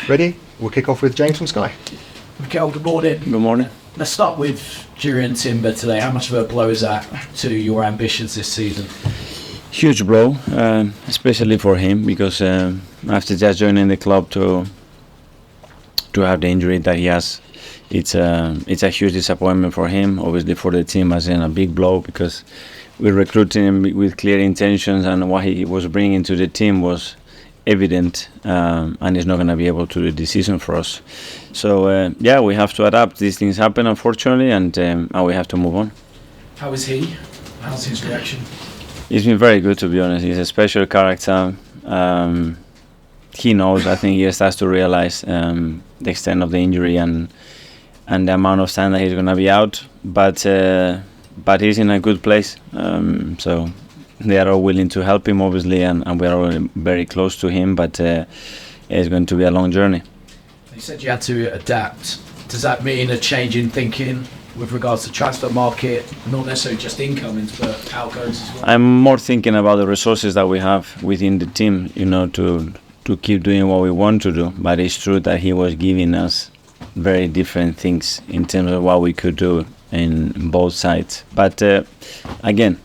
Ready? We'll kick off with James from Sky. Mikel, good morning. Good morning. Let's start with Jurrien Timber today. How much of a blow is that to your ambitions this season? Huge blow, especially for him, because after just joining the club to have the injury that he has, it's a huge disappointment for him. Obviously for the team, as in a big blow, because we recruited him with clear intentions, and what he was bringing to the team was evident, and he's not going to be able to do the season for us. So we have to adapt. These things happen, unfortunately, and we have to move on. How is he? How's his reaction? He's been very good, to be honest. He's a special character. He knows. I think he starts to realize the extent of the injury and the amount of time that he's going to be out. But he's in a good place. So they are all willing to help him, obviously, and we are all very close to him. But it's going to be a long journey. You said you had to adapt. Does that mean a change in thinking with regards to transfer market, not necessarily just incomings, but outgoings as well? I'm more thinking about the resources that we have within the team, to keep doing what we want to do. But it's true that he was giving us very different things in terms of what we could do in both sides. But again,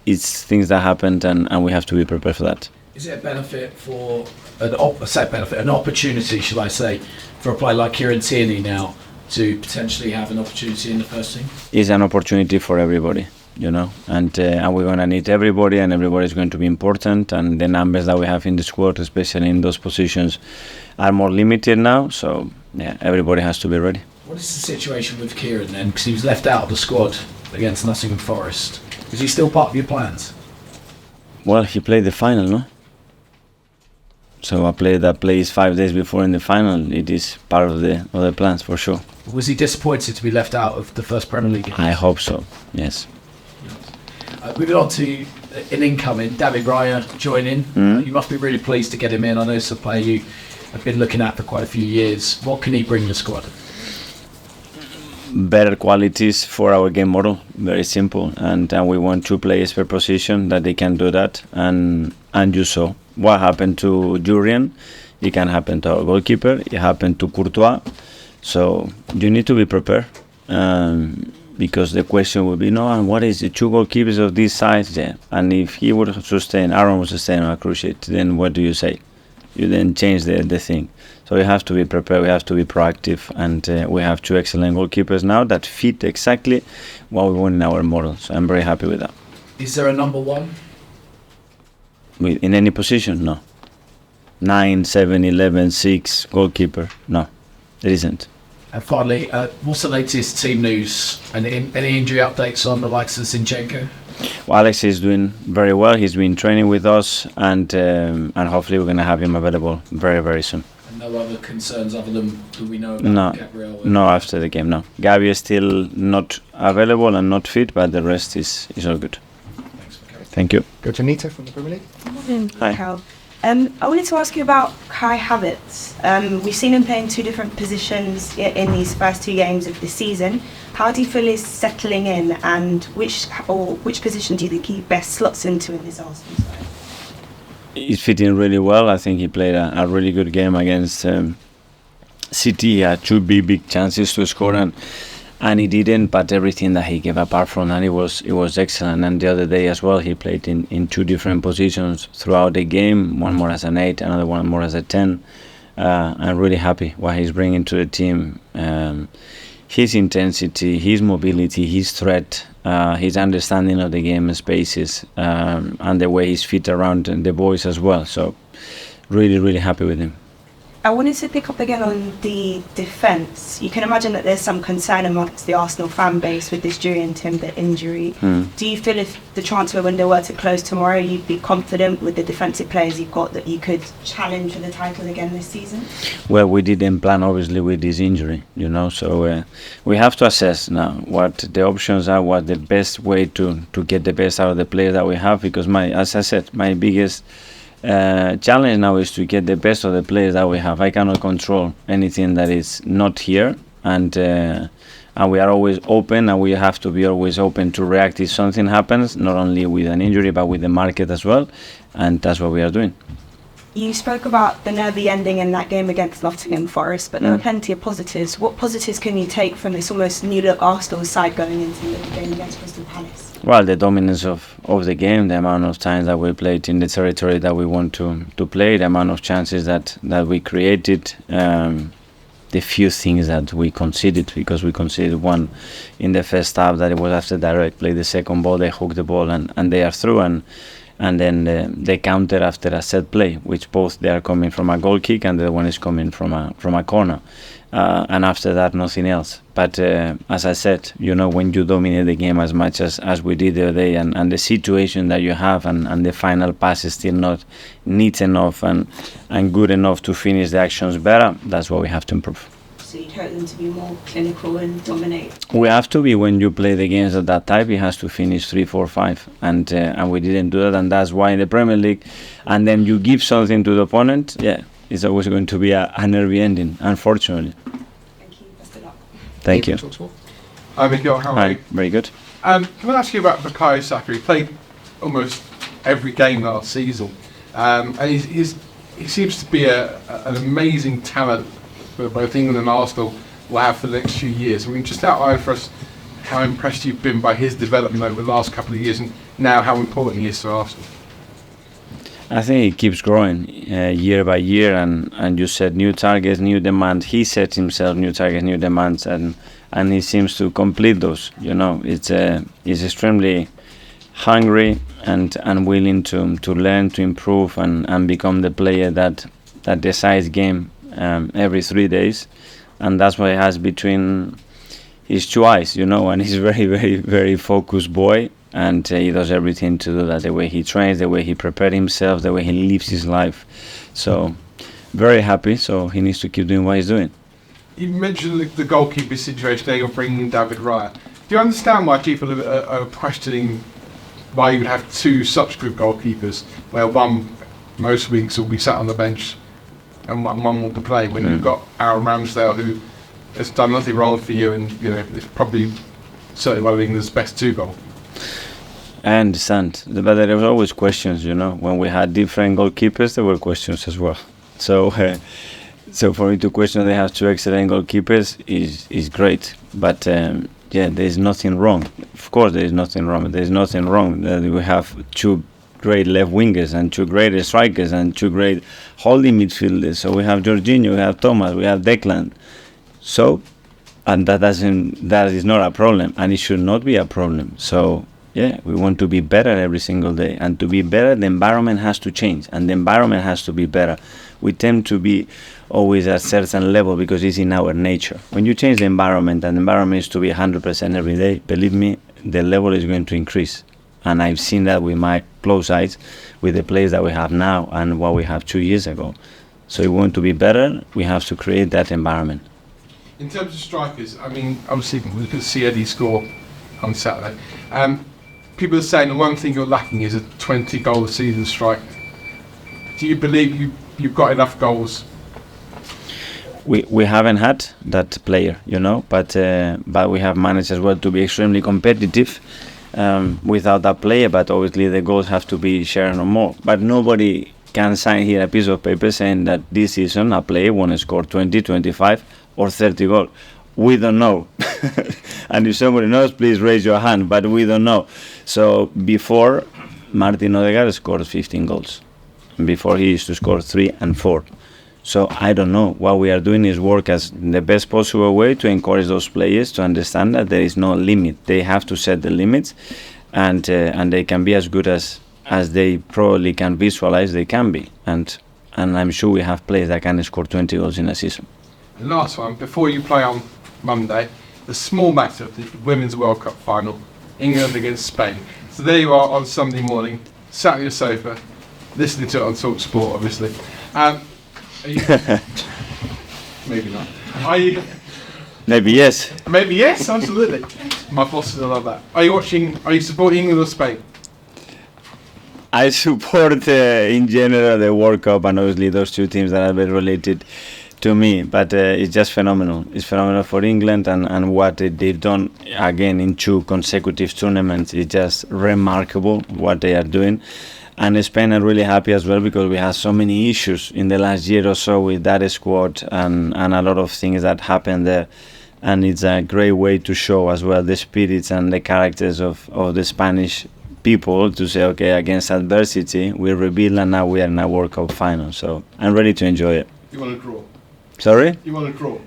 it's things that happened, and we have to be prepared for that. Is it a benefit for an opportunity, should I say, for a player like Kieran Tierney now to potentially have an opportunity in the first team? It's an opportunity for everybody, and we're going to need everybody, and everybody is going to be important, and the numbers that we have in the squad, especially in those positions, are more limited now. So everybody has to be ready. What is the situation with Kieran then? Because he was left out of the squad against Nottingham Forest. Is he still part of your plans? Well, he played the final, no? So a player that plays 5 days before in the final, it is part of the plans for sure. Was he disappointed to be left out of the first Premier League game? I hope so, yes. Moving on to an incoming, David Raya joining. You must be really pleased to get him in. I know it's a player you have been looking at for quite a few years. What can he bring the squad? Better qualities for our game model, very simple, and we want 2 players per position that they can do that, and you saw what happened to Jurrien. It can happen to our goalkeeper, it happened to Courtois, so you need to be prepared, because the question will be, and what is the 2 goalkeepers of this size there? And if he would sustain, Aaron would sustain on a cruciate, then what do you say? You then change the thing. So we have to be prepared, we have to be proactive, and we have 2 excellent goalkeepers now that fit exactly what we want in our model. So I'm very happy with that. Is there a number 1? In any position? No. 9, 7, 11, 6, goalkeeper? No, there isn't. And finally, what's the latest team news? Any injury updates on the likes of Zinchenko? Well, Alex is doing very well. He's been training with us, and hopefully we're going to have him available very, very soon. And no other concerns other than do we know about Gabriel? No, after the game, no. Gabriel is still not available and not fit, but the rest is all good. Thanks, Mikel. Thank you. Go to Nita from the Premier League. Good morning, Hi. Mikel. I wanted to ask you about Kai Havertz. We've seen him playing 2 different positions in these first 2 games of the season. How do you feel he's settling in, and which position do you think he best slots into in this Arsenal side? He's fitting really well. I think he played a really good game against City. He had 2 big chances to score, and he didn't. But everything that he gave apart from that, it was excellent. And the other day as well, he played in 2 different positions throughout the game. One more as an 8, another one more as a 10. I'm really happy what he's bringing to the team. His intensity, his mobility, his threat, his understanding of the game spaces, and the way he's fit around the boys as well. So really, really happy with him. I wanted to pick up again on the defence. You can imagine that there's some concern amongst the Arsenal fan base with this Jurrien Timber injury. Do you feel if the transfer window were to close tomorrow, you'd be confident with the defensive players you've got that you could challenge for the title again this season? Well, we didn't plan, obviously, with this injury, so we have to assess now what the options are, what the best way to get the best out of the players that we have, because as I said, my biggest challenge now is to get the best of the players that we have. I cannot control anything that is not here, and we are always open, and we have to be always open to react if something happens, not only with an injury but with the market as well, and that's what we are doing. You spoke about the nervy ending in that game against Nottingham Forest, but there were plenty of positives. What positives can you take from this almost new-look Arsenal side going into the game against Crystal Palace? Well, the dominance of the game, the amount of times that we played in the territory that we want to play, the amount of chances that we created, the few things that we conceded, because we conceded one in the first half that it was after direct play, the second ball, they hooked the ball and they are through, and then they counter after a set play, which both they are coming from a goal kick and the other one is coming from a corner. And after that, nothing else. But as I said, when you dominate the game as much as we did the other day, and the situation that you have, and the final pass is still not neat enough and good enough to finish the actions better, that's what we have to improve. So you'd hope them to be more clinical and dominate? We have to be. When you play the games of that type, it has to finish 3, 4, 5, and we didn't do that, and that's why in the Premier League, and then you give something to the opponent, it's always going to be a nervy ending, unfortunately. Thank you. Best of luck. Thank you. Hi, Mikel. How are Hi, you? very good. Can I ask you about Bukayo Saka? He played almost every game last season, and he seems to be an amazing talent for both England and Arsenal will have for the next few years. I mean, just outline for us how impressed you've been by his development over the last couple of years, and now how important he is to Arsenal. I think it keeps growing year by year, and you set new targets, new demands. He sets himself new targets, new demands, and he seems to complete those. He's extremely hungry and willing to learn, to improve, and become the player that decides game every 3 days, and that's what he has between his two eyes. And he's a very, very, very focused boy. And he does everything to do that, the way he trains, the way he prepared himself, the way he lives his life. So, very happy, so he needs to keep doing what he's doing. You mentioned the goalkeeper situation there, you're bringing in David Raya. Do you understand why people are questioning why you would have two such good goalkeepers, where one most weeks will be sat on the bench and one will play, when you've got Aaron Ramsdale, who has done nothing wrong for you, and it's probably certainly one of England's best two goals. I understand, but there were always questions, When we had different goalkeepers, there were questions as well. So for me to question they have two excellent goalkeepers is great. But there's nothing wrong. Of course, there is nothing wrong. There's nothing wrong that we have two great left wingers and two great strikers and two great holding midfielders. So we have Jurrien, we have Thomas, we have Declan. So, and that is not a problem, and it should not be a problem. So. We want to be better every single day, and to be better, the environment has to change, and the environment has to be better. We tend to be always at a certain level because it's in our nature. When you change the environment, and the environment is to be 100% every day, believe me, the level is going to increase. And I've seen that with my close eyes, with the players that we have now and what we have 2 years ago. So if we want to be better, we have to create that environment. In terms of strikers, I mean, obviously we could see Eddie score on Saturday. People are saying the one thing you're lacking is a 20-goal a season striker. Do you believe you've got enough goals? We haven't had that player, but we have managed as well to be extremely competitive without that player. But obviously the goals have to be shared or more. But nobody can sign here a piece of paper saying that this season a player won't score 20, 25 or 30 goals. We don't know. And if somebody knows, please raise your hand, but we don't know. So before, Martin Odegaard scored 15 goals. Before, he used to score 3 and 4. So I don't know. What we are doing is work as the best possible way to encourage those players to understand that there is no limit. They have to set the limits, and they can be as good as they probably can visualize they can be. And I'm sure we have players that can score 20 goals in a season. The last one, before you play on Monday, the small matter of the Women's World Cup final, England against Spain. So there you are on Sunday morning, sat on your sofa, listening to it on Talk Sport, obviously. Are you, maybe not. Are you? Maybe yes. Maybe yes, absolutely. My boss is love that. Are you supporting England or Spain? I support in general the World Cup, and obviously those two teams that are very related to me, but it's just phenomenal. It's phenomenal for England, and what they've done again in 2 consecutive tournaments is just remarkable what they are doing. and Spain are really happy as well because we had so many issues in the last year or so with that squad and a lot of things that happened there. And it's a great way to show as well the spirits and the characters of the Spanish people to say, okay, against adversity, we rebuild and now we are in a World Cup final. So I'm ready to enjoy it. You want to draw? Sorry? You want to draw?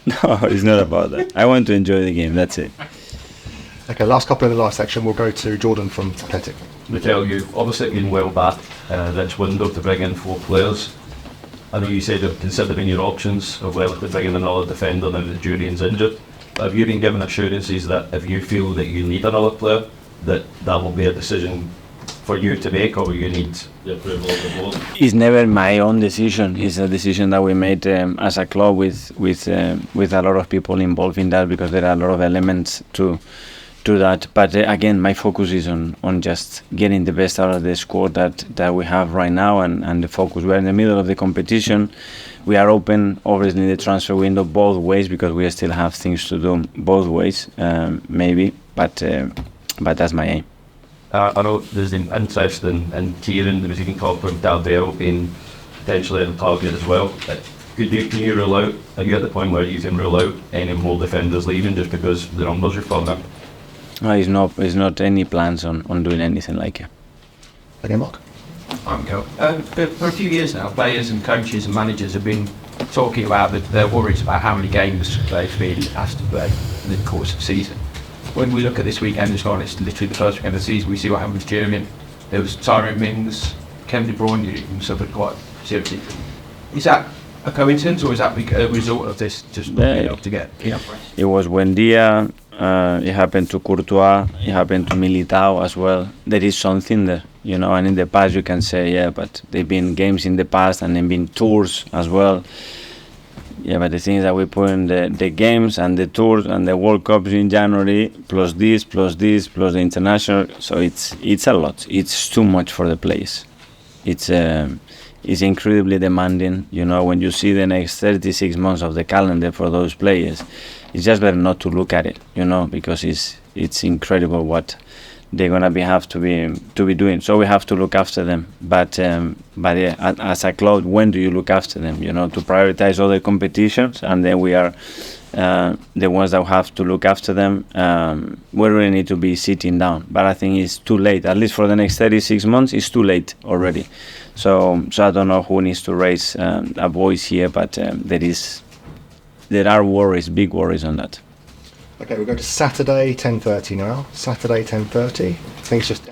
No, it's not about that. I want to enjoy the game, that's it. Okay, last couple in the last section, we'll go to Jordan from Athletic. Mikel, you've obviously been well back this window to bring in 4 players. I know you said you're considering your options of whether to bring in another defender now that Jurrien's injured. But have you been given assurances that if you feel that you need another player, that will be a decision for you to make, or you need the approval of the board? It's never my own decision. It's a decision that we made as a club with a lot of people involved in that, because there are a lot of elements to that. But again, my focus is on just getting the best out of the squad that we have right now, and the focus. We're in the middle of the competition. We are open, obviously, in the transfer window both ways, because we still have things to do both ways, maybe. But that's my aim. I know there's an interest in Kieran. There was even talk about Gabriel being potentially a target as well. Can you rule out? Are you at the point where you can rule out any more defenders leaving just because the numbers are falling up? No, it's not any plans on doing anything like it. Okay, Mark. I'm Mikel. For a few years now, players and coaches and managers have been talking about that they're worried about how many games they've been asked to play in the course of the season. When we look at this weekend as well, it's literally the first weekend of the season. We see what happened with Jurrien. There was Tyrone Mings, Kevin De Bruyne, who suffered quite seriously. Is that a coincidence, or is that a result of this just not being able to get enough rest? It was Buendia, it happened to Courtois, it happened to Militao as well. There is something there, and in the past you can say, yeah, but they've been games in the past and they've been tours as well. Yeah, but the thing is that we put in the games and the tours and the World Cups in January, plus the international, so it's a lot. It's too much for the players. It's incredibly demanding. When you see the next 36 months of the calendar for those players, it's just better not to look at it, because it's incredible what they're gonna have to be doing. So we have to look after them. But yeah, as a club, when do you look after them? To prioritize other competitions, and then we are the ones that have to look after them. We really need to be sitting down. But I think it's too late. At least for the next 36 months, it's too late already. So I don't know who needs to raise a voice here, but there are worries, big worries on that. Okay, we'll go to Saturday 10:30 now. Saturday 10:30. I think it's just